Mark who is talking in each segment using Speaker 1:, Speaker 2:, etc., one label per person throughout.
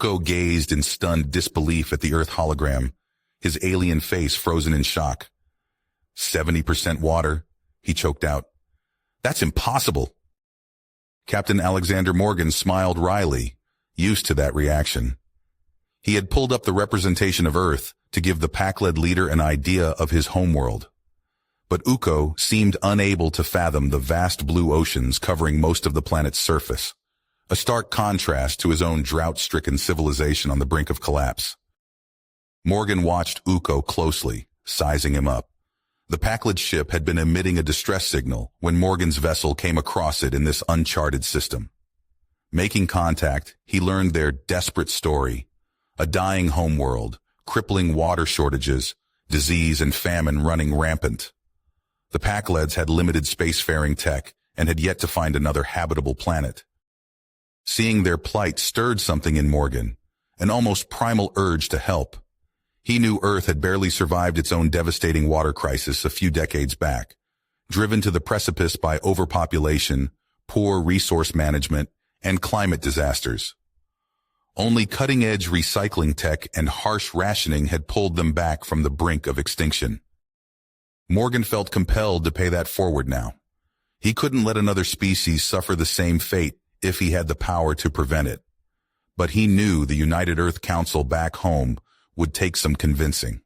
Speaker 1: Uko gazed in stunned disbelief at the Earth hologram, his alien face frozen in shock. 70% water, he choked out. That's impossible. Captain Alexander Morgan smiled wryly, used to that reaction. He had pulled up the representation of Earth to give the pack-led leader an idea of his homeworld. But Uko seemed unable to fathom the vast blue oceans covering most of the planet's surface, a stark contrast to his own drought-stricken civilization on the brink of collapse. Morgan watched Uko closely, sizing him up. The pack-led ship had been emitting a distress signal when Morgan's vessel came across it in this uncharted system. Making contact, he learned their desperate story, a dying homeworld, crippling water shortages, disease and famine running rampant. The pack-leds had limited spacefaring tech and had yet to find another habitable planet. Seeing their plight stirred something in Morgan, an almost primal urge to help. He knew Earth had barely survived its own devastating water crisis a few decades back, driven to the precipice by overpopulation, poor resource management, and climate disasters. Only cutting-edge recycling tech and harsh rationing had pulled them back from the brink of extinction. Morgan felt compelled to pay that forward now. He couldn't let another species suffer the same fate if he had the power to prevent it. But he knew the United Earth Council back home would take some convincing.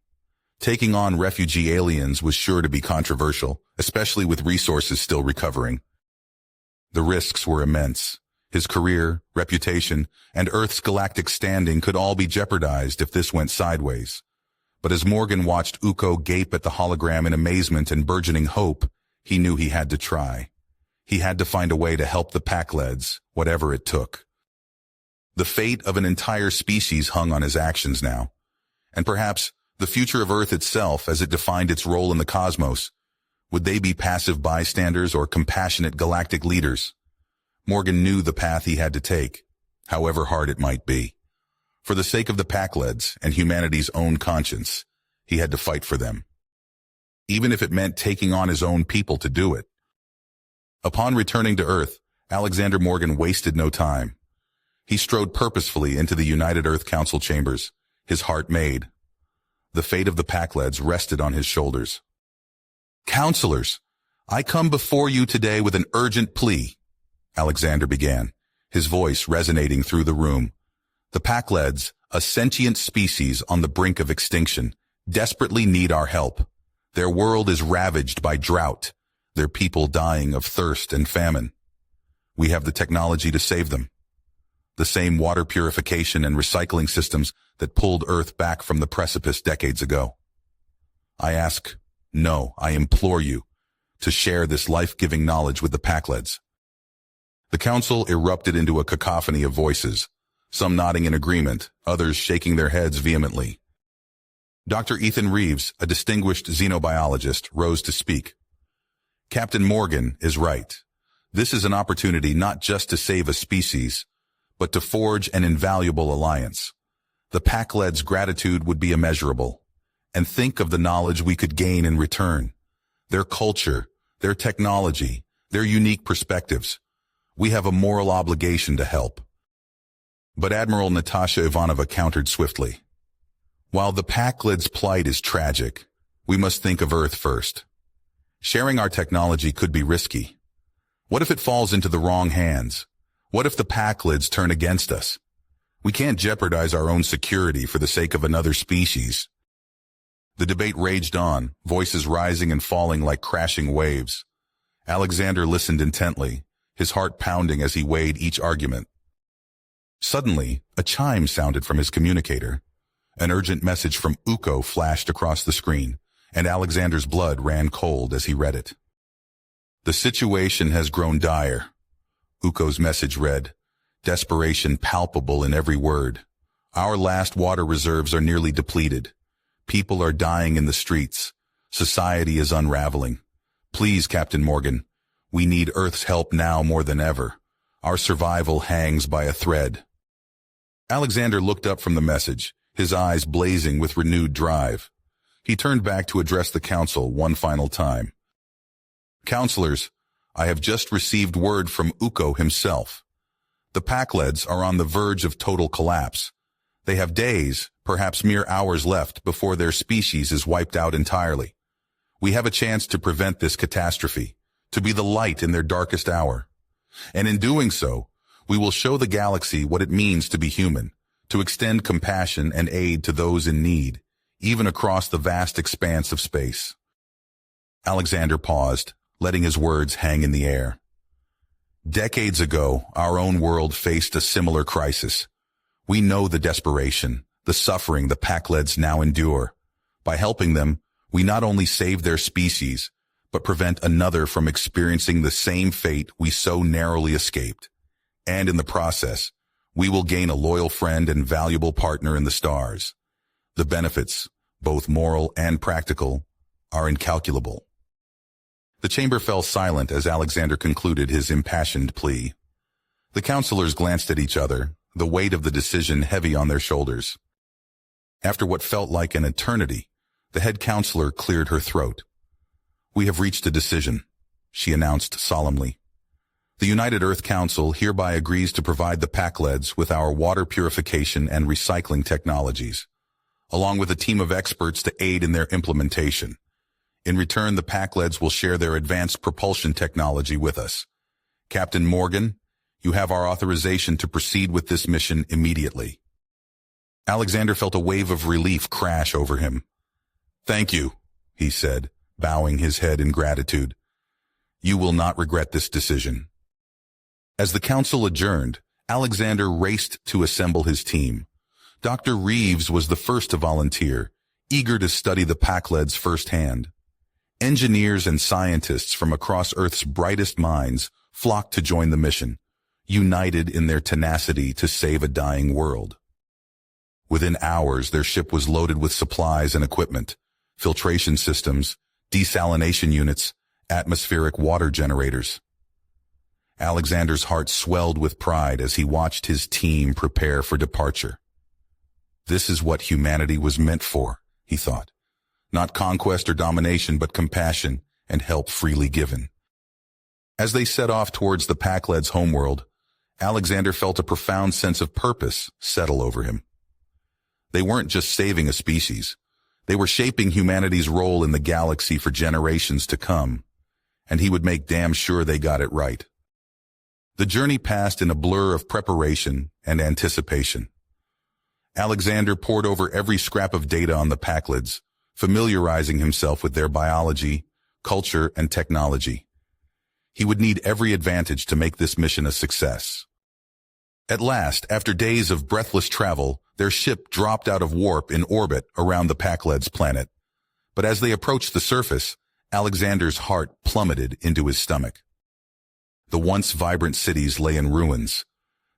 Speaker 1: Taking on refugee aliens was sure to be controversial, especially with resources still recovering. The risks were immense. His career, reputation, and Earth's galactic standing could all be jeopardized if this went sideways. But as Morgan watched Uko gape at the hologram in amazement and burgeoning hope, he knew he had to try. He had to find a way to help the pack-leds, whatever it took. The fate of an entire species hung on his actions now. And perhaps the future of Earth itself as it defined its role in the cosmos. Would they be passive bystanders or compassionate galactic leaders? Morgan knew the path he had to take, however hard it might be. For the sake of the pack-leds and humanity's own conscience, he had to fight for them. Even if it meant taking on his own people to do it. Upon returning to Earth, Alexander Morgan wasted no time. He strode purposefully into the United Earth Council chambers, his heart made. The fate of the pack-leds rested on his shoulders. "Counselors, I come before you today with an urgent plea," Alexander began, his voice resonating through the room. "The pack-leds, a sentient species on the brink of extinction, desperately need our help. Their world is ravaged by drought, their people dying of thirst and famine. We have the technology to save them. The same water purification and recycling systems that pulled Earth back from the precipice decades ago. I ask, no, I implore you, to share this life-giving knowledge with the pack-leds." The council erupted into a cacophony of voices, some nodding in agreement, others shaking their heads vehemently. Dr. Ethan Reeves, a distinguished xenobiologist, rose to speak. "Captain Morgan is right. This is an opportunity not just to save a species, but to forge an invaluable alliance. The pack-led's gratitude would be immeasurable. And think of the knowledge we could gain in return. Their culture, their technology, their unique perspectives. We have a moral obligation to help." But Admiral Natasha Ivanova countered swiftly. "While the pack-led's plight is tragic, we must think of Earth first. Sharing our technology could be risky. What if it falls into the wrong hands? What if the pack-leds turn against us? We can't jeopardize our own security for the sake of another species." The debate raged on, voices rising and falling like crashing waves. Alexander listened intently, his heart pounding as he weighed each argument. Suddenly, a chime sounded from his communicator. An urgent message from Uko flashed across the screen, and Alexander's blood ran cold as he read it. "The situation has grown dire," Uko's message read, desperation palpable in every word. "Our last water reserves are nearly depleted. People are dying in the streets. Society is unraveling. Please, Captain Morgan, we need Earth's help now more than ever. Our survival hangs by a thread." Alexander looked up from the message, his eyes blazing with renewed drive. He turned back to address the council one final time. "Counselors, I have just received word from Uko himself. The pack-leds are on the verge of total collapse. They have days, perhaps mere hours left before their species is wiped out entirely. We have a chance to prevent this catastrophe, to be the light in their darkest hour. And in doing so, we will show the galaxy what it means to be human, to extend compassion and aid to those in need, even across the vast expanse of space. Alexander paused, letting his words hang in the air. Decades ago, our own world faced a similar crisis. We know the desperation, the suffering the Pakleds now endure. By helping them, we not only save their species, but prevent another from experiencing the same fate we so narrowly escaped. And in the process, we will gain a loyal friend and valuable partner in the stars. The benefits, both moral and practical, are incalculable. The chamber fell silent as Alexander concluded his impassioned plea. The counselors glanced at each other, the weight of the decision heavy on their shoulders. After what felt like an eternity, the head counselor cleared her throat. "We have reached a decision," she announced solemnly. "The United Earth Council hereby agrees to provide the Pakleds with our water purification and recycling technologies, along with a team of experts to aid in their implementation. In return, the Pakleds will share their advanced propulsion technology with us. Captain Morgan, you have our authorization to proceed with this mission immediately." Alexander felt a wave of relief crash over him. "Thank you," he said, bowing his head in gratitude. "You will not regret this decision." As the council adjourned, Alexander raced to assemble his team. Dr. Reeves was the first to volunteer, eager to study the Pakleds firsthand. Engineers and scientists from across Earth's brightest minds flocked to join the mission, united in their tenacity to save a dying world. Within hours, their ship was loaded with supplies and equipment, filtration systems, desalination units, atmospheric water generators. Alexander's heart swelled with pride as he watched his team prepare for departure. This is what humanity was meant for, he thought. Not conquest or domination, but compassion and help freely given. As they set off towards the Pakleds' homeworld, Alexander felt a profound sense of purpose settle over him. They weren't just saving a species. They were shaping humanity's role in the galaxy for generations to come, and he would make damn sure they got it right. The journey passed in a blur of preparation and anticipation. Alexander pored over every scrap of data on the Pakleds, familiarizing himself with their biology, culture, and technology. He would need every advantage to make this mission a success. At last, after days of breathless travel, their ship dropped out of warp in orbit around the Pakleds' planet. But as they approached the surface, Alexander's heart plummeted into his stomach. The once vibrant cities lay in ruins,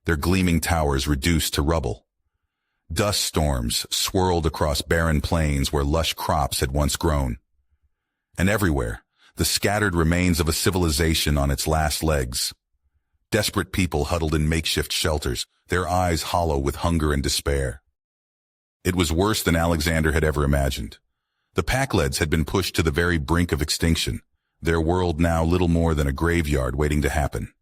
Speaker 1: their gleaming towers reduced to rubble. Dust storms swirled across barren plains where lush crops had once grown. And everywhere, the scattered remains of a civilization on its last legs. Desperate people huddled in makeshift shelters, their eyes hollow with hunger and despair. It was worse than Alexander had ever imagined. The Pakleds had been pushed to the very brink of extinction, their world now little more than a graveyard waiting to happen.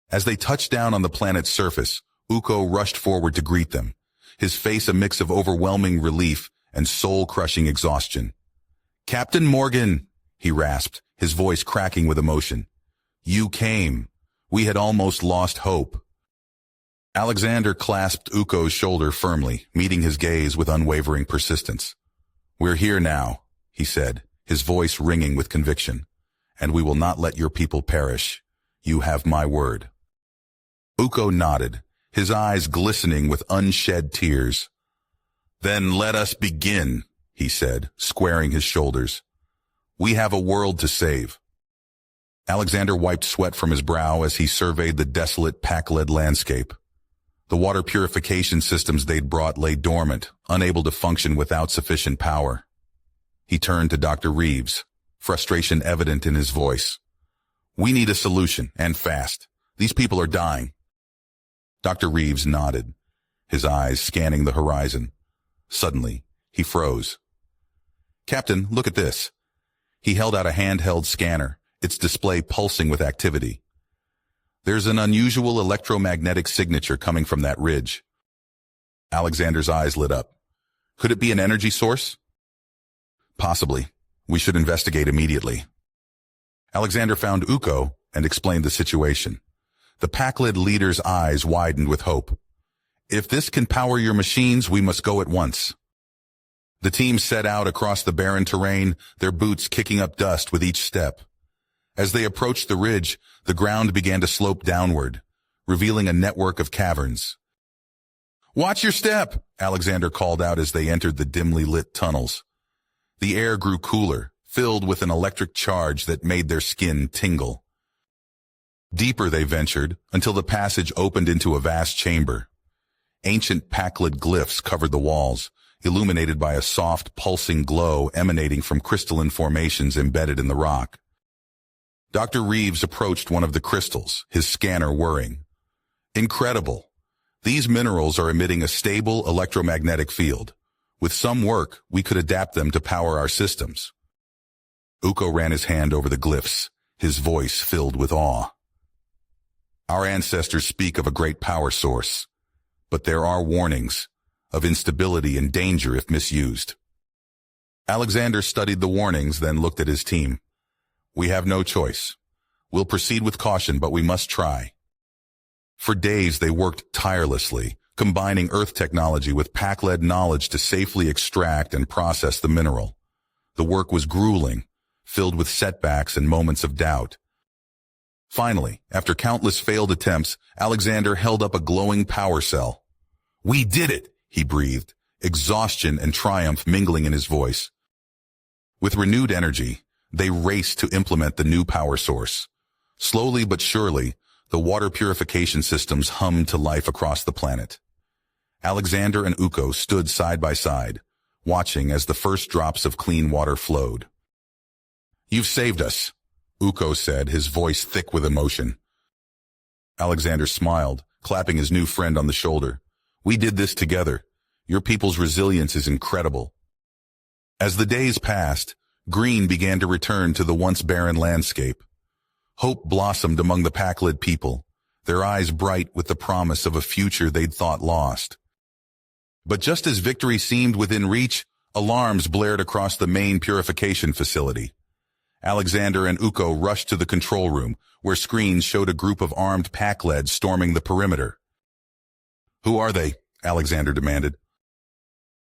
Speaker 1: As they touched down on the planet's surface, Ukko rushed forward to greet them, his face a mix of overwhelming relief and soul-crushing exhaustion. "Captain Morgan," he rasped, his voice cracking with emotion. "You came. We had almost lost hope." Alexander clasped Ukko's shoulder firmly, meeting his gaze with unwavering persistence. "We're here now," he said, his voice ringing with conviction, "and we will not let your people perish. You have my word." Ukko nodded, his eyes glistening with unshed tears. "Then let us begin," he said, squaring his shoulders. "We have a world to save." Alexander wiped sweat from his brow as he surveyed the desolate Pakled landscape. The water purification systems they'd brought lay dormant, unable to function without sufficient power. He turned to Dr. Reeves, frustration evident in his voice. "We need a solution, and fast. These people are dying." Dr. Reeves nodded, his eyes scanning the horizon. Suddenly, he froze. "Captain, look at this." He held out a handheld scanner, its display pulsing with activity. "There's an unusual electromagnetic signature coming from that ridge." Alexander's eyes lit up. Could it be an energy source? Possibly. We should investigate immediately. Alexander found Ukko and explained the situation. The Pakled leader's eyes widened with hope. If this can power your machines, we must go at once. The team set out across the barren terrain, their boots kicking up dust with each step. As they approached the ridge, the ground began to slope downward, revealing a network of caverns. "Watch your step," Alexander called out as they entered the dimly lit tunnels. The air grew cooler, filled with an electric charge that made their skin tingle. Deeper they ventured, until the passage opened into a vast chamber. Ancient Pakled glyphs covered the walls, illuminated by a soft, pulsing glow emanating from crystalline formations embedded in the rock. Dr. Reeves approached one of the crystals, his scanner whirring. Incredible! These minerals are emitting a stable electromagnetic field. With some work, we could adapt them to power our systems. Ukko ran his hand over the glyphs, his voice filled with awe. Our ancestors speak of a great power source, but there are warnings of instability and danger if misused. Alexander studied the warnings, then looked at his team. We have no choice. We'll proceed with caution, but we must try. For days they worked tirelessly, combining Earth technology with Pakled knowledge to safely extract and process the mineral. The work was grueling, filled with setbacks and moments of doubt. Finally, after countless failed attempts, Alexander held up a glowing power cell. "We did it!" he breathed, exhaustion and triumph mingling in his voice. With renewed energy, they raced to implement the new power source. Slowly but surely, the water purification systems hummed to life across the planet. Alexander and Ukko stood side by side, watching as the first drops of clean water flowed. "You've saved us," Ukko said, his voice thick with emotion. Alexander smiled, clapping his new friend on the shoulder. "We did this together. Your people's resilience is incredible." As the days passed, green began to return to the once barren landscape. Hope blossomed among the Pakled people, their eyes bright with the promise of a future they'd thought lost. But just as victory seemed within reach, alarms blared across the main purification facility. Alexander and Ukko rushed to the control room, where screens showed a group of armed Pakled storming the perimeter. "Who are they?" Alexander demanded.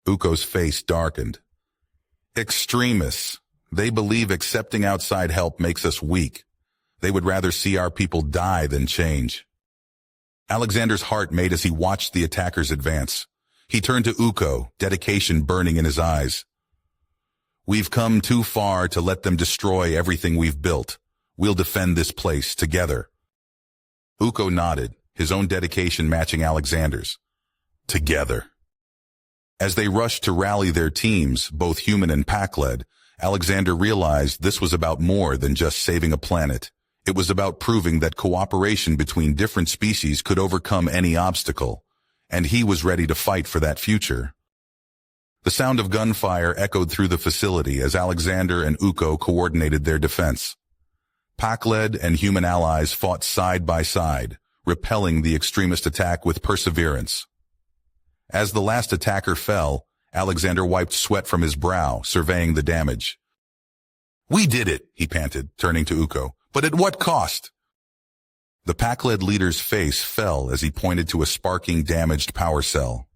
Speaker 1: Ukko's face darkened. "Extremists. They believe accepting outside help makes us weak. They would rather see our people die than change." Alexander's heart made as he watched the attackers advance. He turned to Ukko, dedication burning in his eyes. "We've come too far to let them destroy everything we've built. We'll defend this place together." Ukko nodded, his own dedication matching Alexander's. Together. As they rushed to rally their teams, both human and Pakled, Alexander realized this was about more than just saving a planet. It was about proving that cooperation between different species could overcome any obstacle, and he was ready to fight for that future. The sound of gunfire echoed through the facility as Alexander and Ukko coordinated their defense. Pakled and human allies fought side by side, repelling the extremist attack with perseverance. As the last attacker fell, Alexander wiped sweat from his brow, surveying the damage. "We did it," he panted, turning to Ukko. "But at what cost?" The Pakled leader's face fell as he pointed to a sparking, damaged power cell.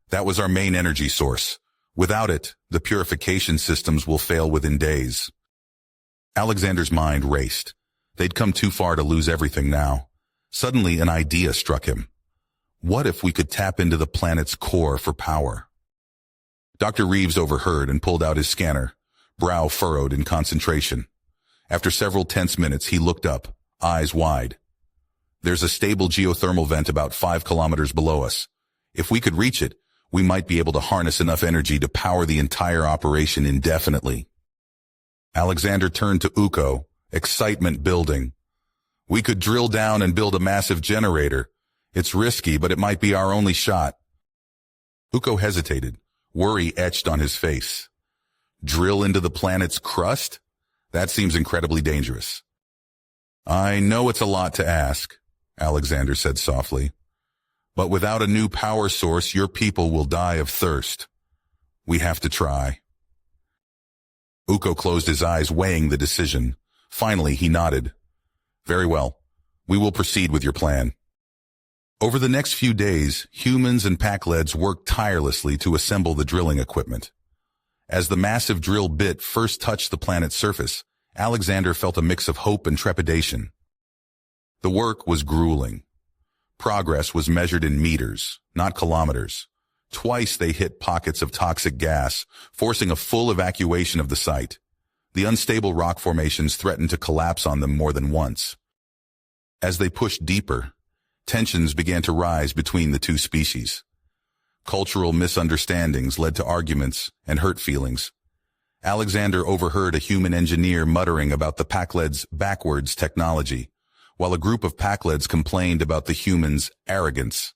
Speaker 1: "That was our main energy source. Without it, the purification systems will fail within days." Alexander's mind raced. They'd come too far to lose everything now. Suddenly, an idea struck him. What if we could tap into the planet's core for power? Dr. Reeves overheard and pulled out his scanner, brow furrowed in concentration. After several tense minutes, he looked up, eyes wide. "There's a stable geothermal vent about 5 kilometers below us. If we could reach it, we might be able to harness enough energy to power the entire operation indefinitely." Alexander turned to Ukko, excitement building. "We could drill down and build a massive generator. It's risky, but it might be our only shot." Ukko hesitated, worry etched on his face. "Drill into the planet's crust? That seems incredibly dangerous." "I know it's a lot to ask," Alexander said softly. But without a new power source, your people will die of thirst. We have to try. Uko closed his eyes, weighing the decision. Finally, he nodded. Very well. We will proceed with your plan. Over the next few days, humans and Pakleds worked tirelessly to assemble the drilling equipment. As the massive drill bit first touched the planet's surface, Alexander felt a mix of hope and trepidation. The work was grueling. Progress was measured in meters, not kilometers. Twice they hit pockets of toxic gas, forcing a full evacuation of the site. The unstable rock formations threatened to collapse on them more than once. As they pushed deeper, tensions began to rise between the two species. Cultural misunderstandings led to arguments and hurt feelings. Alexander overheard a human engineer muttering about the Pakleds' backwards technology, while a group of Pakleds complained about the humans' arrogance.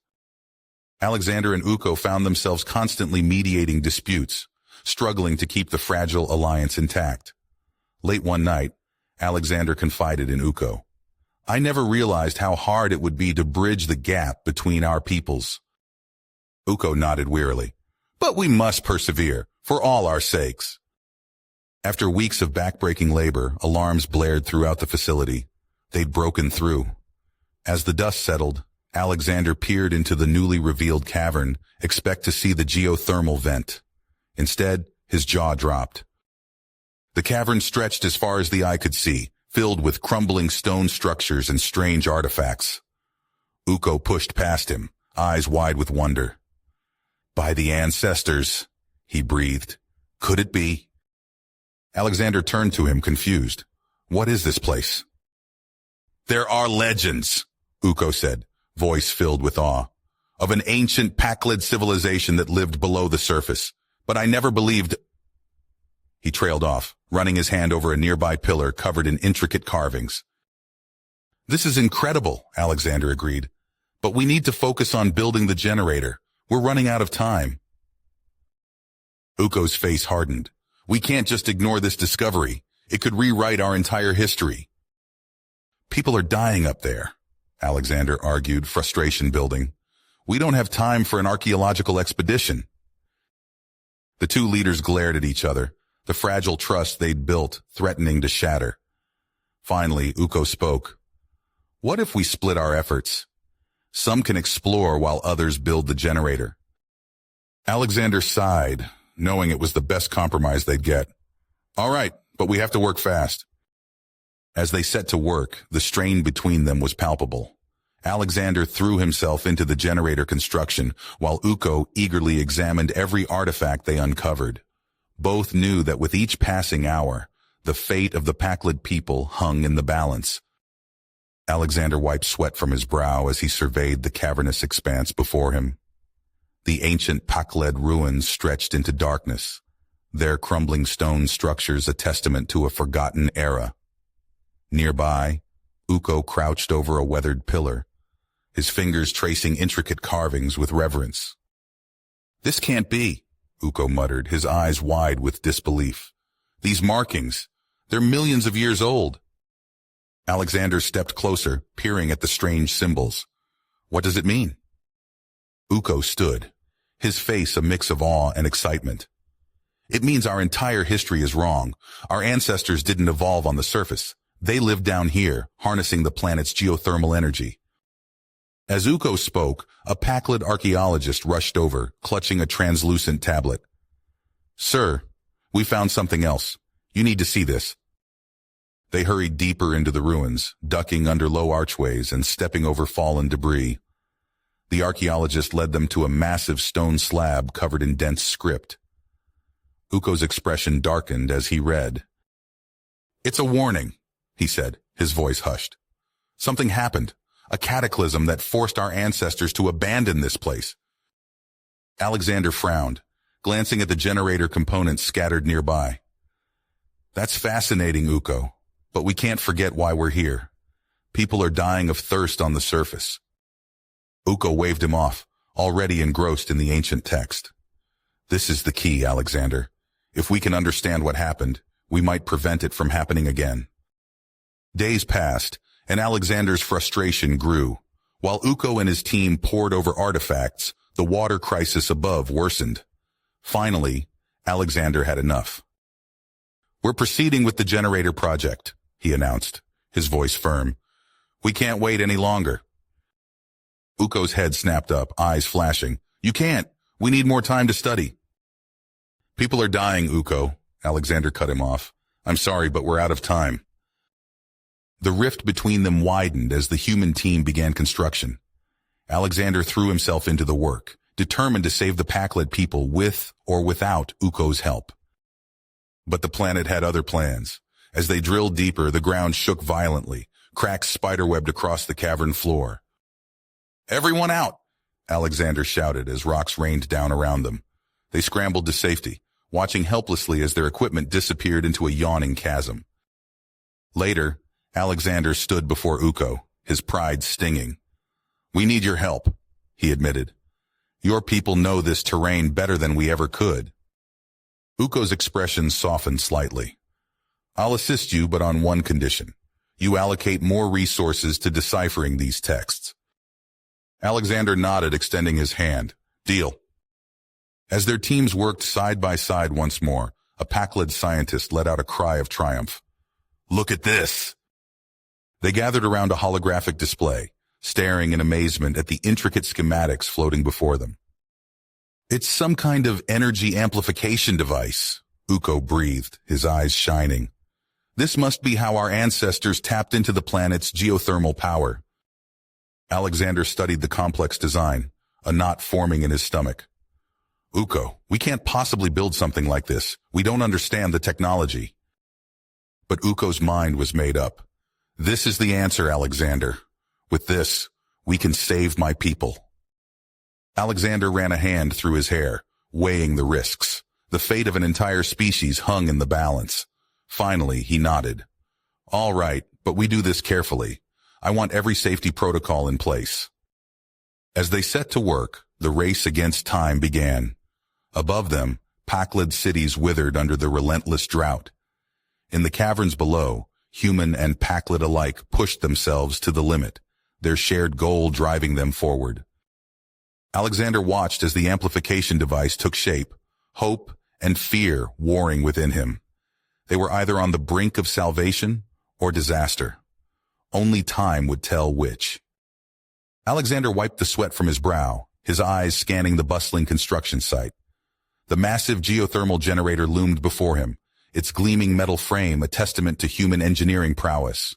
Speaker 1: Alexander and Uko found themselves constantly mediating disputes, struggling to keep the fragile alliance intact. Late one night, Alexander confided in Uko. I never realized how hard it would be to bridge the gap between our peoples. Uko nodded wearily. But we must persevere, for all our sakes. After weeks of backbreaking labor, alarms blared throughout the facility. They'd broken through. As the dust settled, Alexander peered into the newly revealed cavern, expect to see the geothermal vent. Instead, his jaw dropped. The cavern stretched as far as the eye could see, filled with crumbling stone structures and strange artifacts. Uko pushed past him, eyes wide with wonder. By the ancestors, he breathed. Could it be? Alexander turned to him, confused. What is this place? There are legends, Uko said, voice filled with awe, of an ancient Pakled civilization that lived below the surface. But I never believed... He trailed off, running his hand over a nearby pillar covered in intricate carvings. This is incredible, Alexander agreed. But we need to focus on building the generator. We're running out of time. Uko's face hardened. We can't just ignore this discovery. It could rewrite our entire history. People are dying up there, Alexander argued, frustration building. We don't have time for an archaeological expedition. The two leaders glared at each other, the fragile trust they'd built threatening to shatter. Finally, Uko spoke. What if we split our efforts? Some can explore while others build the generator. Alexander sighed, knowing it was the best compromise they'd get. All right, but we have to work fast. As they set to work, the strain between them was palpable. Alexander threw himself into the generator construction, while Uko eagerly examined every artifact they uncovered. Both knew that with each passing hour, the fate of the Pakled people hung in the balance. Alexander wiped sweat from his brow as he surveyed the cavernous expanse before him. The ancient Pakled ruins stretched into darkness, their crumbling stone structures a testament to a forgotten era. Nearby, Uko crouched over a weathered pillar, his fingers tracing intricate carvings with reverence. This can't be, Uko muttered, his eyes wide with disbelief. These markings, they're millions of years old. Alexander stepped closer, peering at the strange symbols. What does it mean? Uko stood, his face a mix of awe and excitement. It means our entire history is wrong. Our ancestors didn't evolve on the surface. They lived down here, harnessing the planet's geothermal energy. As Uko spoke, a Pakled archaeologist rushed over, clutching a translucent tablet. Sir, we found something else. You need to see this. They hurried deeper into the ruins, ducking under low archways and stepping over fallen debris. The archaeologist led them to a massive stone slab covered in dense script. Uko's expression darkened as he read. It's a warning, he said, his voice hushed. Something happened, a cataclysm that forced our ancestors to abandon this place. Alexander frowned, glancing at the generator components scattered nearby. That's fascinating, Uko, but we can't forget why we're here. People are dying of thirst on the surface. Uko waved him off, already engrossed in the ancient text. This is the key, Alexander. If we can understand what happened, we might prevent it from happening again. Days passed, and Alexander's frustration grew. While Uko and his team pored over artifacts, the water crisis above worsened. Finally, Alexander had enough. "We're proceeding with the generator project," he announced, his voice firm. "We can't wait any longer." Uko's head snapped up, eyes flashing. "You can't. We need more time to study." "People are dying, Uko," Alexander cut him off. "I'm sorry, but we're out of time." The rift between them widened as the human team began construction. Alexander threw himself into the work, determined to save the Pakled people with or without Uko's help. But the planet had other plans. As they drilled deeper, the ground shook violently, cracks spiderwebbed across the cavern floor. "Everyone out!" Alexander shouted as rocks rained down around them. They scrambled to safety, watching helplessly as their equipment disappeared into a yawning chasm. Later, Alexander stood before Uko, his pride stinging. "We need your help," he admitted. "Your people know this terrain better than we ever could." Uko's expression softened slightly. "I'll assist you, but on one condition. You allocate more resources to deciphering these texts." Alexander nodded, extending his hand. "Deal." As their teams worked side by side once more, a Pakled scientist let out a cry of triumph. "Look at this!" They gathered around a holographic display, staring in amazement at the intricate schematics floating before them. "It's some kind of energy amplification device," Uko breathed, his eyes shining. "This must be how our ancestors tapped into the planet's geothermal power." Alexander studied the complex design, a knot forming in his stomach. "Uko, we can't possibly build something like this. We don't understand the technology." But Uko's mind was made up. "This is the answer, Alexander. With this, we can save my people." Alexander ran a hand through his hair, weighing the risks. The fate of an entire species hung in the balance. Finally, he nodded. "All right, but we do this carefully. I want every safety protocol in place." As they set to work, the race against time began. Above them, Pakled cities withered under the relentless drought. In the caverns below, human and Pakled alike pushed themselves to the limit, their shared goal driving them forward. Alexander watched as the amplification device took shape, hope and fear warring within him. They were either on the brink of salvation or disaster. Only time would tell which. Alexander wiped the sweat from his brow, his eyes scanning the bustling construction site. The massive geothermal generator loomed before him, its gleaming metal frame a testament to human engineering prowess.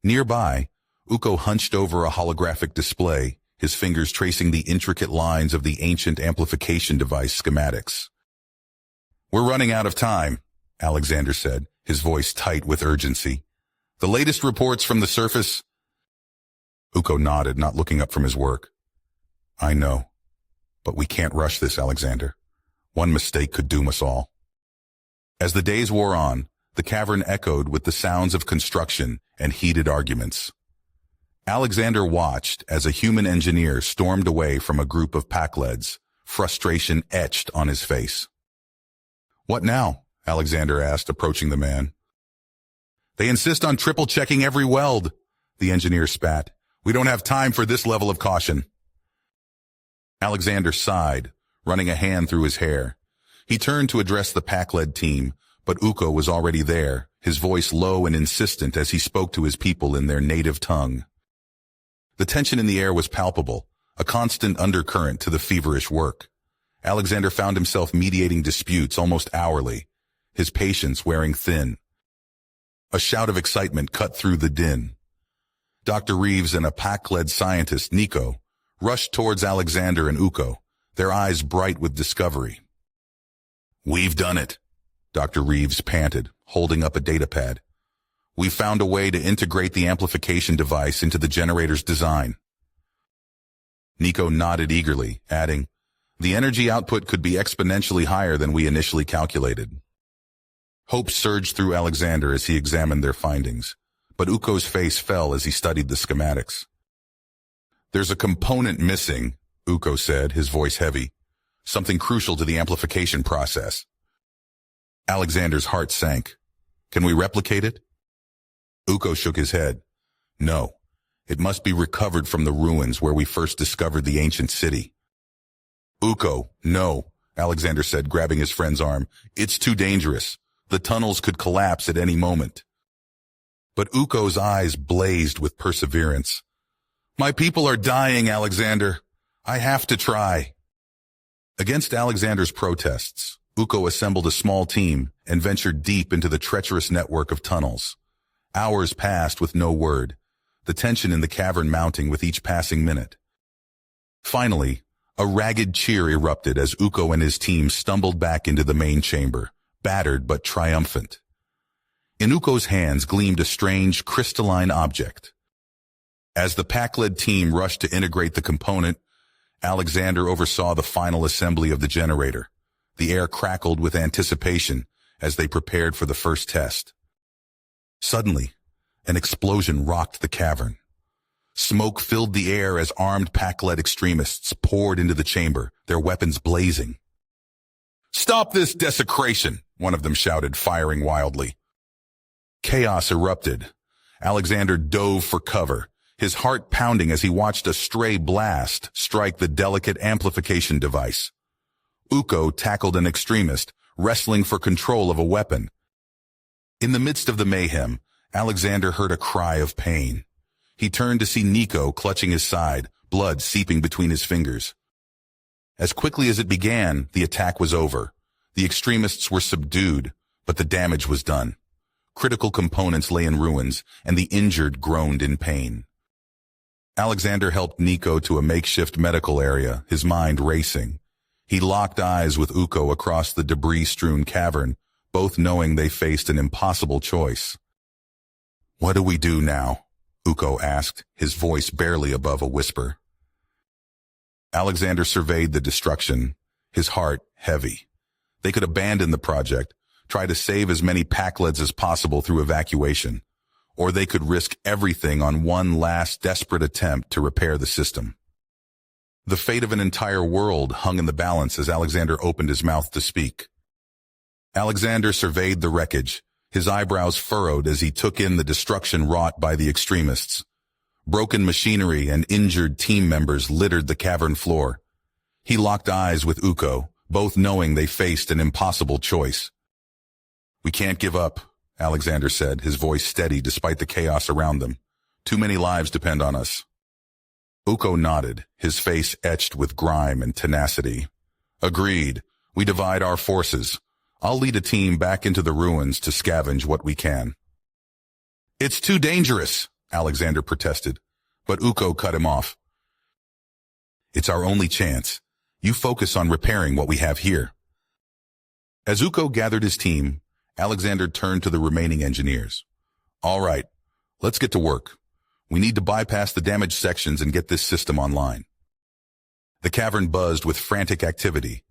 Speaker 1: Nearby, Uko hunched over a holographic display, his fingers tracing the intricate lines of the ancient amplification device schematics. "We're running out of time," Alexander said, his voice tight with urgency. "The latest reports from the surface—" Uko nodded, not looking up from his work. "I know, but we can't rush this, Alexander. One mistake could doom us all." As the days wore on, the cavern echoed with the sounds of construction and heated arguments. Alexander watched as a human engineer stormed away from a group of Pakleds, frustration etched on his face. "What now?" Alexander asked, approaching the man. "They insist on triple-checking every weld," the engineer spat. "We don't have time for this level of caution." Alexander sighed, running a hand through his hair. He turned to address the Pakled team, but Uko was already there, his voice low and insistent as he spoke to his people in their native tongue. The tension in the air was palpable, a constant undercurrent to the feverish work. Alexander found himself mediating disputes almost hourly, his patience wearing thin. A shout of excitement cut through the din. Dr. Reeves and a Pakled scientist, Nico, rushed towards Alexander and Uko, their eyes bright with discovery. "We've done it," Dr. Reeves panted, holding up a datapad. "We've found a way to integrate the amplification device into the generator's design." Nico nodded eagerly, adding, "The energy output could be exponentially higher than we initially calculated." Hope surged through Alexander as he examined their findings, but Uko's face fell as he studied the schematics. "There's a component missing," Uko said, his voice heavy. "Something crucial to the amplification process." Alexander's heart sank. "Can we replicate it?" Uko shook his head. "No. It must be recovered from the ruins where we first discovered the ancient city. Uko, no, Alexander said, grabbing his friend's arm. It's too dangerous. The tunnels could collapse at any moment. But Uko's eyes blazed with perseverance. My people are dying, Alexander. I have to try. Against Alexander's protests, Uko assembled a small team and ventured deep into the treacherous network of tunnels. Hours passed with no word, the tension in the cavern mounting with each passing minute. Finally, a ragged cheer erupted as Uko and his team stumbled back into the main chamber, battered but triumphant. In Uko's hands gleamed a strange, crystalline object. As the pack-led team rushed to integrate the component, Alexander oversaw the final assembly of the generator. The air crackled with anticipation as they prepared for the first test. Suddenly, an explosion rocked the cavern. Smoke filled the air as armed pack-led extremists poured into the chamber, their weapons blazing. "Stop this desecration!" one of them shouted, firing wildly. Chaos erupted. Alexander dove for cover, his heart pounding as he watched a stray blast strike the delicate amplification device. Uko tackled an extremist, wrestling for control of a weapon. In the midst of the mayhem, Alexander heard a cry of pain. He turned to see Nico clutching his side, blood seeping between his fingers. As quickly as it began, the attack was over. The extremists were subdued, but the damage was done. Critical components lay in ruins, and the injured groaned in pain. Alexander helped Nico to a makeshift medical area, his mind racing. He locked eyes with Uko across the debris-strewn cavern, both knowing they faced an impossible choice. "What do we do now?" Uko asked, his voice barely above a whisper. Alexander surveyed the destruction, his heart heavy. They could abandon the project, try to save as many pack-leds as possible through evacuation, or they could risk everything on one last desperate attempt to repair the system. The fate of an entire world hung in the balance as Alexander opened his mouth to speak. Alexander surveyed the wreckage, his eyebrows furrowed as he took in the destruction wrought by the extremists. Broken machinery and injured team members littered the cavern floor. He locked eyes with Uko, both knowing they faced an impossible choice. "We can't give up," Alexander said, his voice steady despite the chaos around them. "Too many lives depend on us." Uko nodded, his face etched with grime and tenacity. "Agreed. We divide our forces. I'll lead a team back into the ruins to scavenge what we can." "It's too dangerous," Alexander protested, but Uko cut him off. "It's our only chance. You focus on repairing what we have here." As Uko gathered his team, Alexander turned to the remaining engineers. "All right, let's get to work. We need to bypass the damaged sections and get this system online." The cavern buzzed with frantic activity.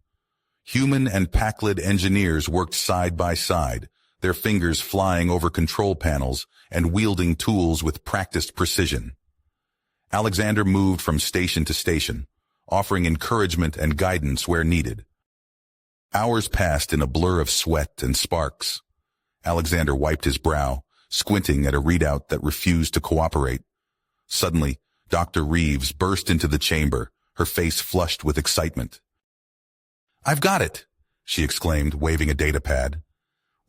Speaker 1: Human and pack-led engineers worked side by side, their fingers flying over control panels and wielding tools with practiced precision. Alexander moved from station to station, offering encouragement and guidance where needed. Hours passed in a blur of sweat and sparks. Alexander wiped his brow, squinting at a readout that refused to cooperate. Suddenly, Dr. Reeves burst into the chamber, her face flushed with excitement. "I've got it," she exclaimed, waving a data pad.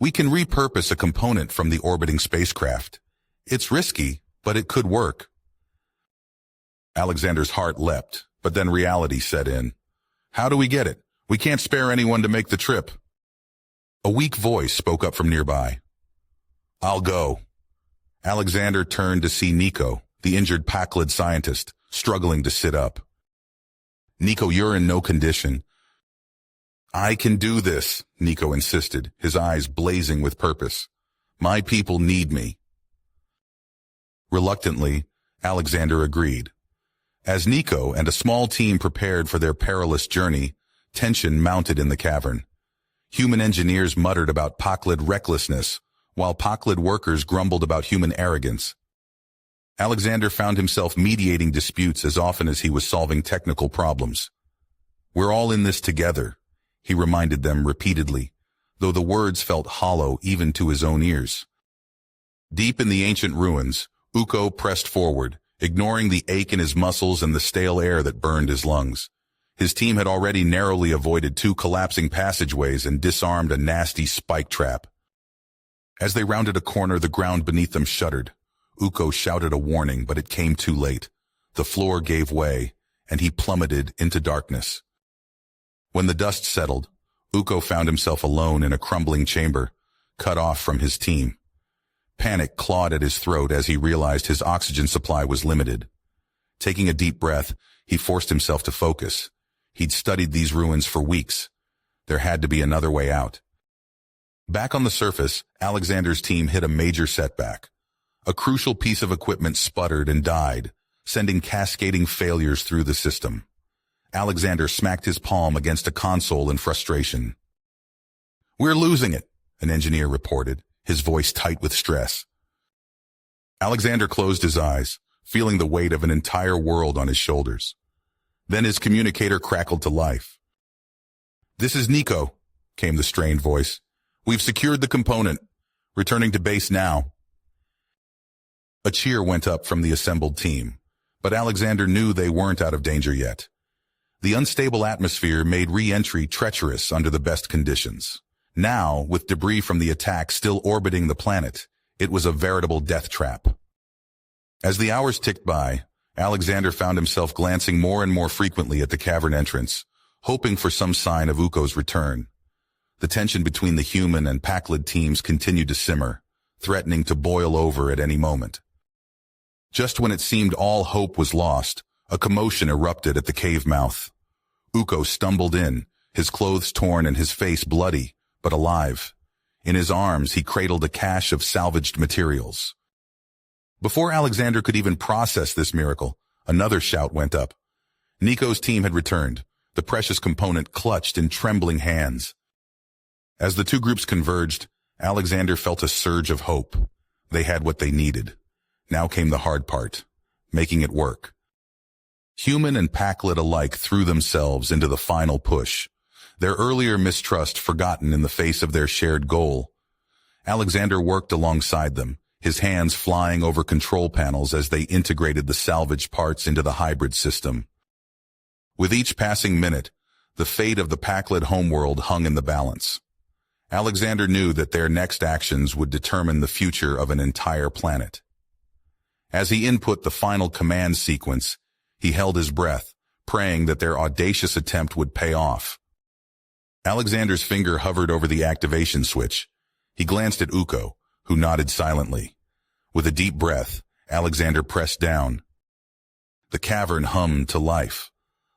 Speaker 1: "We can repurpose a component from the orbiting spacecraft. It's risky, but it could work." Alexander's heart leapt, but then reality set in. "How do we get it? We can't spare anyone to make the trip." A weak voice spoke up from nearby. "I'll go." Alexander turned to see Nico, the injured pack-led scientist, struggling to sit up. "Nico, you're in no condition." "I can do this," Nico insisted, his eyes blazing with purpose. "My people need me." Reluctantly, Alexander agreed. As Nico and a small team prepared for their perilous journey, tension mounted in the cavern. Human engineers muttered about pack-led recklessness, while pack-led workers grumbled about human arrogance. Alexander found himself mediating disputes as often as he was solving technical problems. "We're all in this together," he reminded them repeatedly, though the words felt hollow even to his own ears. Deep in the ancient ruins, Uko pressed forward, ignoring the ache in his muscles and the stale air that burned his lungs. His team had already narrowly avoided 2 collapsing passageways and disarmed a nasty spike trap. As they rounded a corner, the ground beneath them shuddered. Ukko shouted a warning, but it came too late. The floor gave way, and he plummeted into darkness. When the dust settled, Ukko found himself alone in a crumbling chamber, cut off from his team. Panic clawed at his throat as he realized his oxygen supply was limited. Taking a deep breath, he forced himself to focus. He'd studied these ruins for weeks. There had to be another way out. Back on the surface, Alexander's team hit a major setback. A crucial piece of equipment sputtered and died, sending cascading failures through the system. Alexander smacked his palm against a console in frustration. "We're losing it," an engineer reported, his voice tight with stress. Alexander closed his eyes, feeling the weight of an entire world on his shoulders. Then his communicator crackled to life. "This is Nico," came the strained voice. "We've secured the component. Returning to base now." A cheer went up from the assembled team, but Alexander knew they weren't out of danger yet. The unstable atmosphere made re-entry treacherous under the best conditions. Now, with debris from the attack still orbiting the planet, it was a veritable death trap. As the hours ticked by, Alexander found himself glancing more and more frequently at the cavern entrance, hoping for some sign of Ukko's return. The tension between the human and Pakled teams continued to simmer, threatening to boil over at any moment. Just when it seemed all hope was lost, a commotion erupted at the cave mouth. Ukko stumbled in, his clothes torn and his face bloody, but alive. In his arms, he cradled a cache of salvaged materials. Before Alexander could even process this miracle, another shout went up. Nico's team had returned, the precious component clutched in trembling hands. As the two groups converged, Alexander felt a surge of hope. They had what they needed. Now came the hard part, making it work. Human and Pakled alike threw themselves into the final push, their earlier mistrust forgotten in the face of their shared goal. Alexander worked alongside them, his hands flying over control panels as they integrated the salvaged parts into the hybrid system. With each passing minute, the fate of the Pakled homeworld hung in the balance. Alexander knew that their next actions would determine the future of an entire planet. As he input the final command sequence, he held his breath, praying that their audacious attempt would pay off. Alexander's finger hovered over the activation switch. He glanced at Ukko, who nodded silently. With a deep breath, Alexander pressed down. The cavern hummed to life.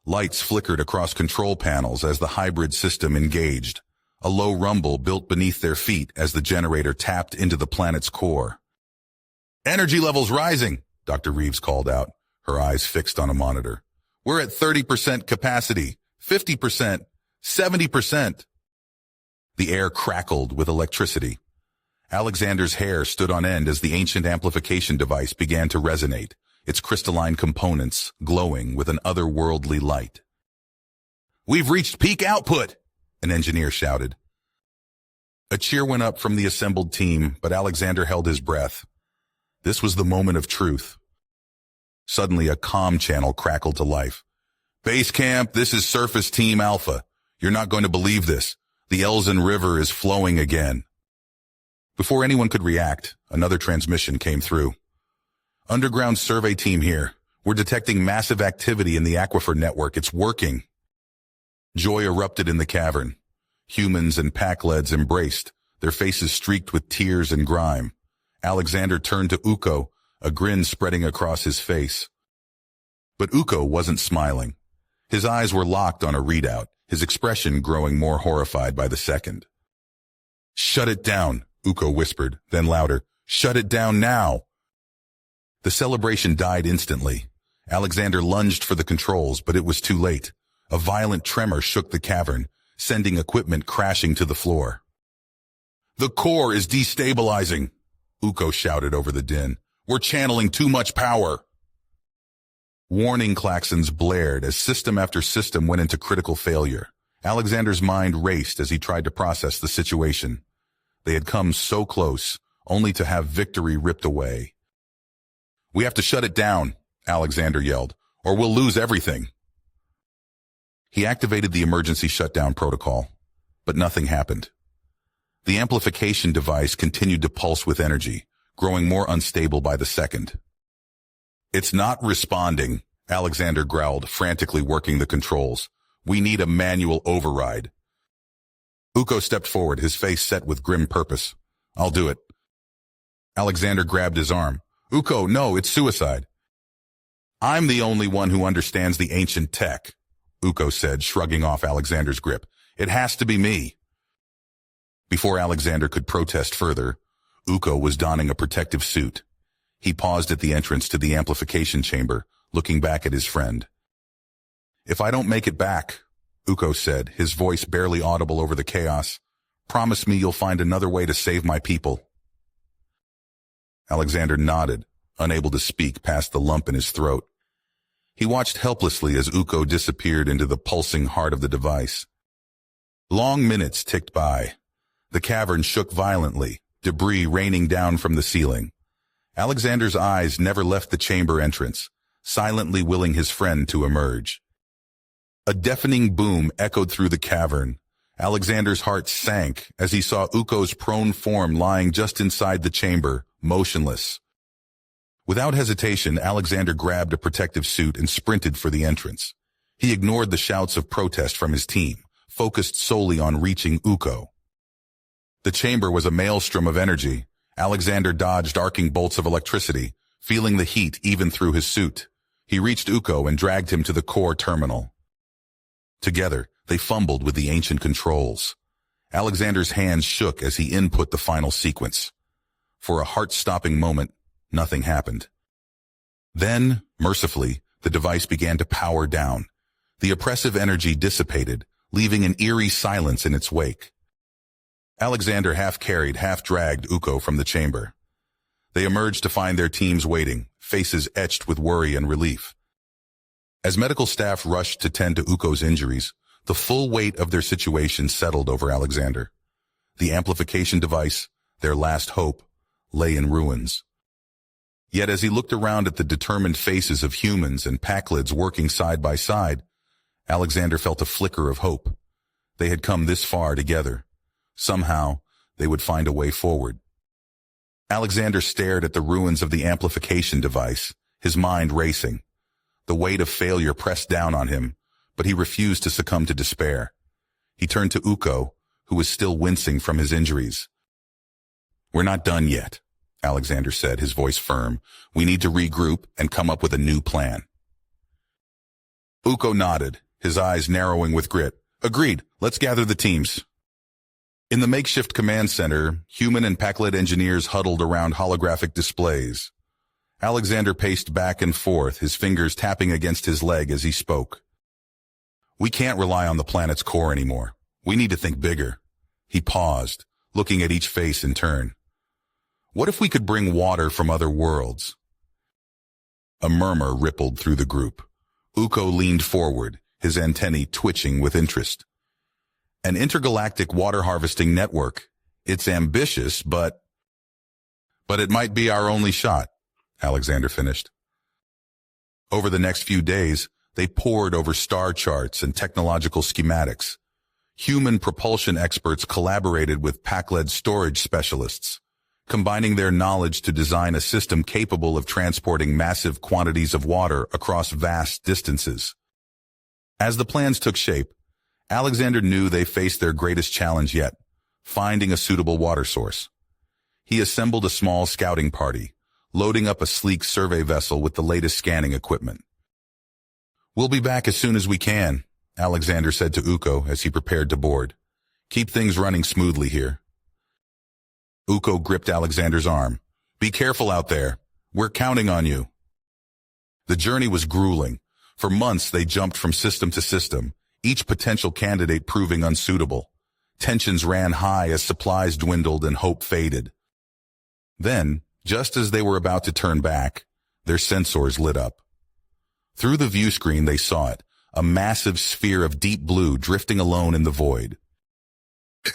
Speaker 1: Lights flickered across control panels as the hybrid system engaged. A low rumble built beneath their feet as the generator tapped into the planet's core. "Energy levels rising," Dr. Reeves called out, her eyes fixed on a monitor. "We're at 30% capacity, 50%, 70%. The air crackled with electricity. Alexander's hair stood on end as the ancient amplification device began to resonate, its crystalline components glowing with an otherworldly light. "We've reached peak output," an engineer shouted. A cheer went up from the assembled team, but Alexander held his breath. This was the moment of truth. Suddenly, a comm channel crackled to life. "Base camp, this is Surface Team Alpha. You're not going to believe this. The Elzen River is flowing again." Before anyone could react, another transmission came through. "Underground survey team here. We're detecting massive activity in the aquifer network. It's working." Joy erupted in the cavern. Humans and Pakleds embraced, their faces streaked with tears and grime. Alexander turned to Ukko, a grin spreading across his face. But Ukko wasn't smiling. His eyes were locked on a readout, his expression growing more horrified by the second. "Shut it down," Ukko whispered, then louder, "Shut it down now!" The celebration died instantly. Alexander lunged for the controls, but it was too late. A violent tremor shook the cavern, sending equipment crashing to the floor. "The core is destabilizing," Ukko shouted over the din. "We're channeling too much power." Warning klaxons blared as system after system went into critical failure. Alexander's mind raced as he tried to process the situation. They had come so close, only to have victory ripped away. "We have to shut it down," Alexander yelled, "or we'll lose everything." He activated the emergency shutdown protocol, but nothing happened. The amplification device continued to pulse with energy, growing more unstable by the second. "It's not responding," Alexander growled, frantically working the controls. "We need a manual override." Uko stepped forward, his face set with grim purpose. "I'll do it." Alexander grabbed his arm. "Uko, no, it's suicide." "I'm the only one who understands the ancient tech," Uko said, shrugging off Alexander's grip. "It has to be me." Before Alexander could protest further, Uko was donning a protective suit. He paused at the entrance to the amplification chamber, looking back at his friend. "If I don't make it back," Uko said, his voice barely audible over the chaos, "promise me you'll find another way to save my people." Alexander nodded, unable to speak past the lump in his throat. He watched helplessly as Uko disappeared into the pulsing heart of the device. Long minutes ticked by. The cavern shook violently, debris raining down from the ceiling. Alexander's eyes never left the chamber entrance, silently willing his friend to emerge. A deafening boom echoed through the cavern. Alexander's heart sank as he saw Uko's prone form lying just inside the chamber, motionless. Without hesitation, Alexander grabbed a protective suit and sprinted for the entrance. He ignored the shouts of protest from his team, focused solely on reaching Uko. The chamber was a maelstrom of energy. Alexander dodged arcing bolts of electricity, feeling the heat even through his suit. He reached Uko and dragged him to the core terminal. Together, they fumbled with the ancient controls. Alexander's hands shook as he input the final sequence. For a heart-stopping moment, nothing happened. Then, mercifully, the device began to power down. The oppressive energy dissipated, leaving an eerie silence in its wake. Alexander half-carried, half-dragged Uko from the chamber. They emerged to find their teams waiting, faces etched with worry and relief. As medical staff rushed to tend to Uko's injuries, the full weight of their situation settled over Alexander. The amplification device, their last hope, lay in ruins. Yet as he looked around at the determined faces of humans and Packlids working side by side, Alexander felt a flicker of hope. They had come this far together. Somehow, they would find a way forward. Alexander stared at the ruins of the amplification device, his mind racing. The weight of failure pressed down on him, but he refused to succumb to despair. He turned to Uko, who was still wincing from his injuries. "We're not done yet," Alexander said, his voice firm. "We need to regroup and come up with a new plan." Uko nodded, his eyes narrowing with grit. "Agreed, let's gather the teams." In the makeshift command center, human and Packlid engineers huddled around holographic displays. Alexander paced back and forth, his fingers tapping against his leg as he spoke. "We can't rely on the planet's core anymore. We need to think bigger." He paused, looking at each face in turn. "What if we could bring water from other worlds?" A murmur rippled through the group. Uko leaned forward, his antennae twitching with interest. "An intergalactic water harvesting network. It's ambitious, but it might be our only shot," Alexander finished. Over the next few days, they pored over star charts and technological schematics. Human propulsion experts collaborated with Packlid storage specialists, combining their knowledge to design a system capable of transporting massive quantities of water across vast distances. As the plans took shape, Alexander knew they faced their greatest challenge yet, finding a suitable water source. He assembled a small scouting party, loading up a sleek survey vessel with the latest scanning equipment. "We'll be back as soon as we can," Alexander said to Uko as he prepared to board. "Keep things running smoothly here." Uko gripped Alexander's arm. "Be careful out there. We're counting on you." The journey was grueling. For months they jumped from system to system, each potential candidate proving unsuitable. Tensions ran high as supplies dwindled and hope faded. Then, just as they were about to turn back, their sensors lit up. Through the view screen they saw it, a massive sphere of deep blue drifting alone in the void.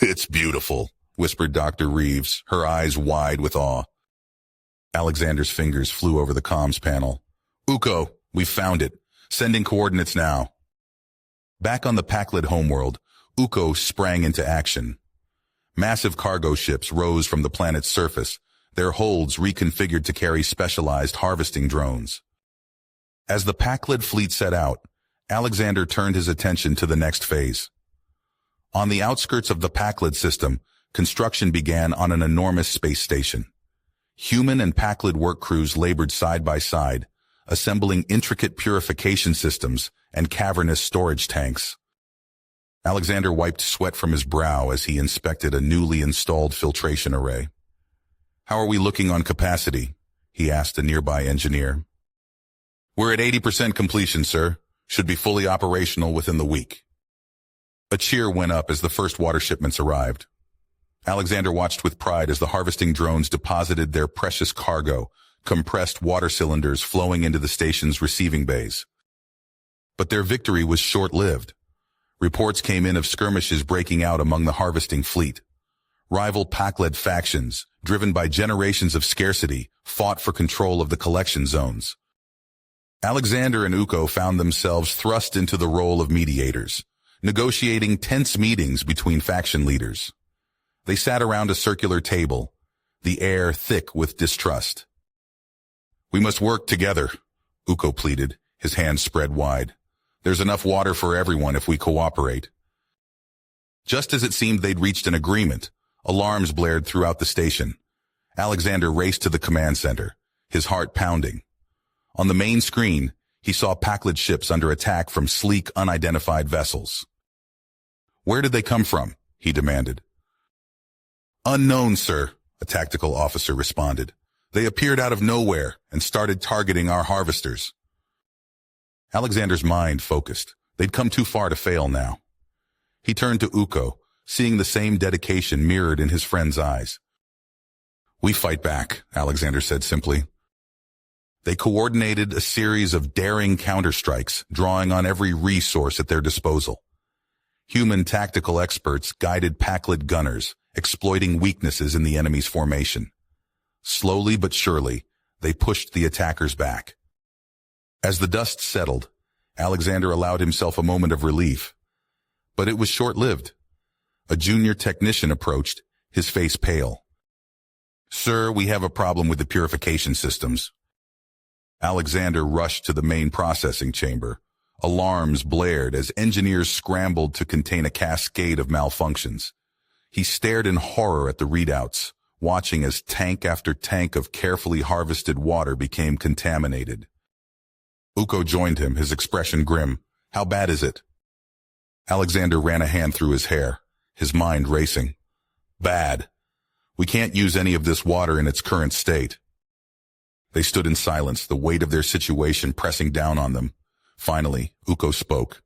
Speaker 1: "It's beautiful," whispered Dr. Reeves, her eyes wide with awe. Alexander's fingers flew over the comms panel. Uko, we've found it. Sending coordinates now. Back on the Pakled homeworld, Uko sprang into action. Massive cargo ships rose from the planet's surface, their holds reconfigured to carry specialized harvesting drones. As the Pakled fleet set out, Alexander turned his attention to the next phase. On the outskirts of the Pakled system, construction began on an enormous space station. Human and Pakled work crews labored side by side, assembling intricate purification systems and cavernous storage tanks. Alexander wiped sweat from his brow as he inspected a newly installed filtration array. "How are we looking on capacity?" he asked a nearby engineer. "We're at 80% completion, sir. Should be fully operational within the week." A cheer went up as the first water shipments arrived. Alexander watched with pride as the harvesting drones deposited their precious cargo, compressed water cylinders flowing into the station's receiving bays. But their victory was short-lived. Reports came in of skirmishes breaking out among the harvesting fleet. Rival Pakled factions, driven by generations of scarcity, fought for control of the collection zones. Alexander and Uko found themselves thrust into the role of mediators, negotiating tense meetings between faction leaders. They sat around a circular table, the air thick with distrust. "We must work together," Uko pleaded, his hands spread wide. "There's enough water for everyone if we cooperate." Just as it seemed they'd reached an agreement, alarms blared throughout the station. Alexander raced to the command center, his heart pounding. On the main screen, he saw Pakled ships under attack from sleek, unidentified vessels. "Where did they come from?" he demanded. "Unknown, sir," a tactical officer responded. "They appeared out of nowhere and started targeting our harvesters." Alexander's mind focused. They'd come too far to fail now. He turned to Uko, seeing the same dedication mirrored in his friend's eyes. "We fight back," Alexander said simply. They coordinated a series of daring counterstrikes, drawing on every resource at their disposal. Human tactical experts guided Pakled gunners, exploiting weaknesses in the enemy's formation. Slowly but surely, they pushed the attackers back. As the dust settled, Alexander allowed himself a moment of relief. But it was short-lived. A junior technician approached, his face pale. "Sir, we have a problem with the purification systems." Alexander rushed to the main processing chamber. Alarms blared as engineers scrambled to contain a cascade of malfunctions. He stared in horror at the readouts, watching as tank after tank of carefully harvested water became contaminated. Uko joined him, his expression grim. "How bad is it?" Alexander ran a hand through his hair, his mind racing. "Bad. We can't use any of this water in its current state." They stood in silence, the weight of their situation pressing down on them. Finally, Uko spoke.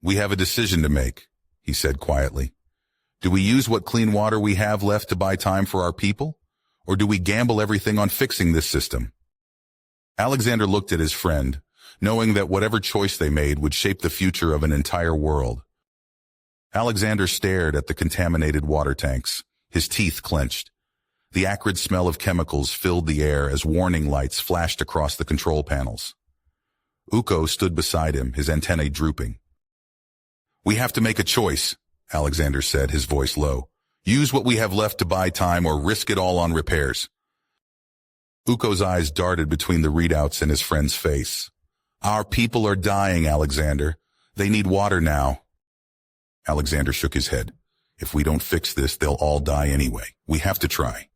Speaker 1: "We have a decision to make," he said quietly. "Do we use what clean water we have left to buy time for our people? Or do we gamble everything on fixing this system?" Alexander looked at his friend, knowing that whatever choice they made would shape the future of an entire world. Alexander stared at the contaminated water tanks, his teeth clenched. The acrid smell of chemicals filled the air as warning lights flashed across the control panels. Uko stood beside him, his antennae drooping. "We have to make a choice," Alexander said, his voice low. "Use what we have left to buy time or risk it all on repairs." Uko's eyes darted between the readouts and his friend's face. "Our people are dying, Alexander. They need water now." Alexander shook his head. "If we don't fix this, they'll all die anyway. We have to try."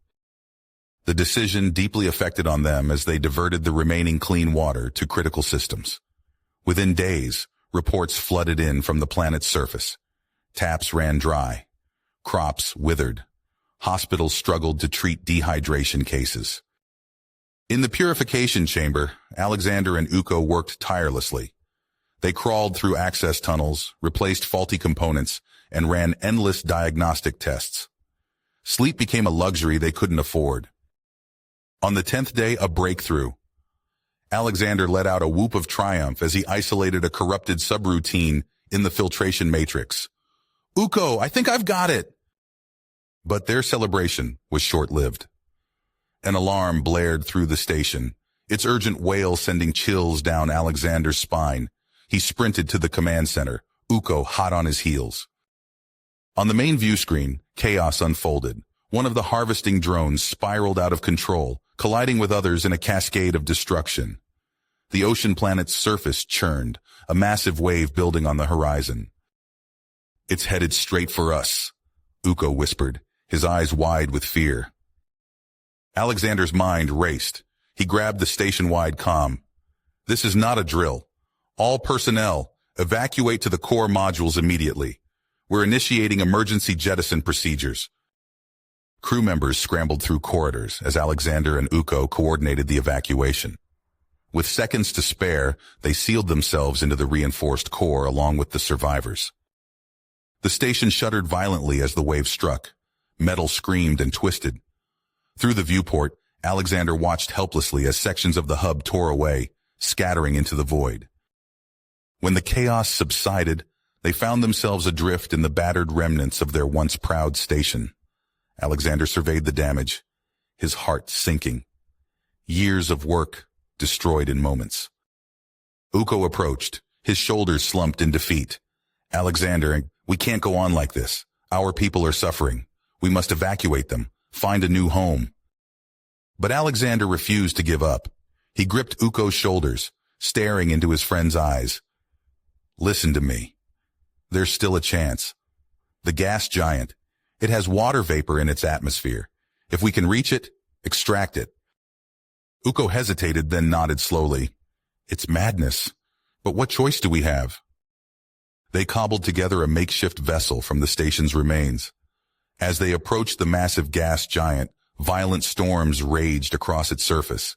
Speaker 1: The decision deeply affected on them as they diverted the remaining clean water to critical systems. Within days, reports flooded in from the planet's surface. Taps ran dry. Crops withered. Hospitals struggled to treat dehydration cases. In the purification chamber, Alexander and Uko worked tirelessly. They crawled through access tunnels, replaced faulty components, and ran endless diagnostic tests. Sleep became a luxury they couldn't afford. On the 10th day, a breakthrough. Alexander let out a whoop of triumph as he isolated a corrupted subroutine in the filtration matrix. "Uko, I think I've got it!" But their celebration was short-lived. An alarm blared through the station, its urgent wail sending chills down Alexander's spine. He sprinted to the command center, Uko hot on his heels. On the main view screen, chaos unfolded. One of the harvesting drones spiraled out of control, colliding with others in a cascade of destruction. The ocean planet's surface churned, a massive wave building on the horizon. "It's headed straight for us," Uko whispered, his eyes wide with fear. Alexander's mind raced. He grabbed the station-wide comm. "This is not a drill. All personnel, evacuate to the core modules immediately. We're initiating emergency jettison procedures." Crew members scrambled through corridors as Alexander and Uko coordinated the evacuation. With seconds to spare, they sealed themselves into the reinforced core along with the survivors. The station shuddered violently as the wave struck. Metal screamed and twisted. Through the viewport, Alexander watched helplessly as sections of the hub tore away, scattering into the void. When the chaos subsided, they found themselves adrift in the battered remnants of their once proud station. Alexander surveyed the damage, his heart sinking. Years of work destroyed in moments. Uko approached, his shoulders slumped in defeat. "Alexander, we can't go on like this. Our people are suffering. We must evacuate them, find a new home." But Alexander refused to give up. He gripped Uko's shoulders, staring into his friend's eyes. "Listen to me. There's still a chance. The gas giant, it has water vapor in its atmosphere. If we can reach it, extract it." Uko hesitated, then nodded slowly. "It's madness. But what choice do we have?" They cobbled together a makeshift vessel from the station's remains. As they approached the massive gas giant, violent storms raged across its surface.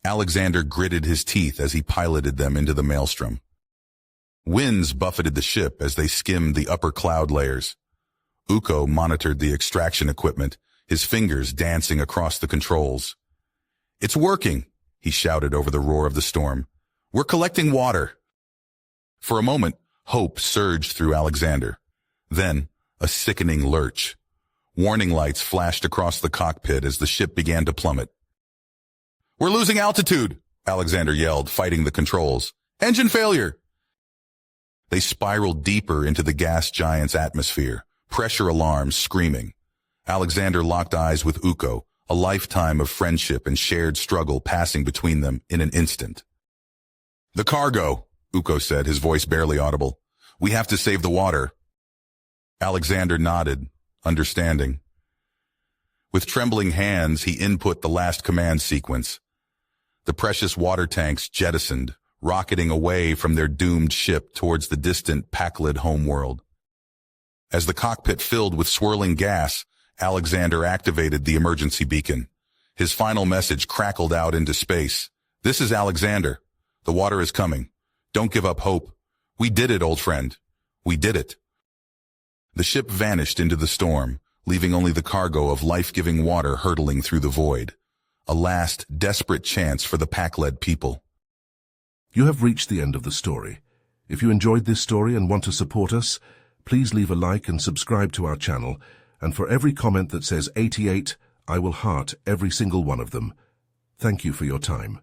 Speaker 1: Alexander gritted his teeth as he piloted them into the maelstrom. Winds buffeted the ship as they skimmed the upper cloud layers. Uko monitored the extraction equipment, his fingers dancing across the controls. "It's working," he shouted over the roar of the storm. "We're collecting water." For a moment, hope surged through Alexander. Then, a sickening lurch. Warning lights flashed across the cockpit as the ship began to plummet. "We're losing altitude," Alexander yelled, fighting the controls. "Engine failure!" They spiraled deeper into the gas giant's atmosphere, pressure alarms screaming. Alexander locked eyes with Uko, a lifetime of friendship and shared struggle passing between them in an instant. "The cargo," Uko said, his voice barely audible. "We have to save the water." Alexander nodded, understanding. With trembling hands, he input the last command sequence. The precious water tanks jettisoned, rocketing away from their doomed ship towards the distant Pakled homeworld. As the cockpit filled with swirling gas, Alexander activated the emergency beacon. His final message crackled out into space. "This is Alexander. The water is coming. Don't give up hope. We did it, old friend. We did it." The ship vanished into the storm, leaving only the cargo of life-giving water hurtling through the void. A last, desperate chance for the Pakled people.
Speaker 2: You have reached the end of the story. If you enjoyed this story and want to support us, please leave a like and subscribe to our channel, and for every comment that says 88, I will heart every single one of them. Thank you for your time.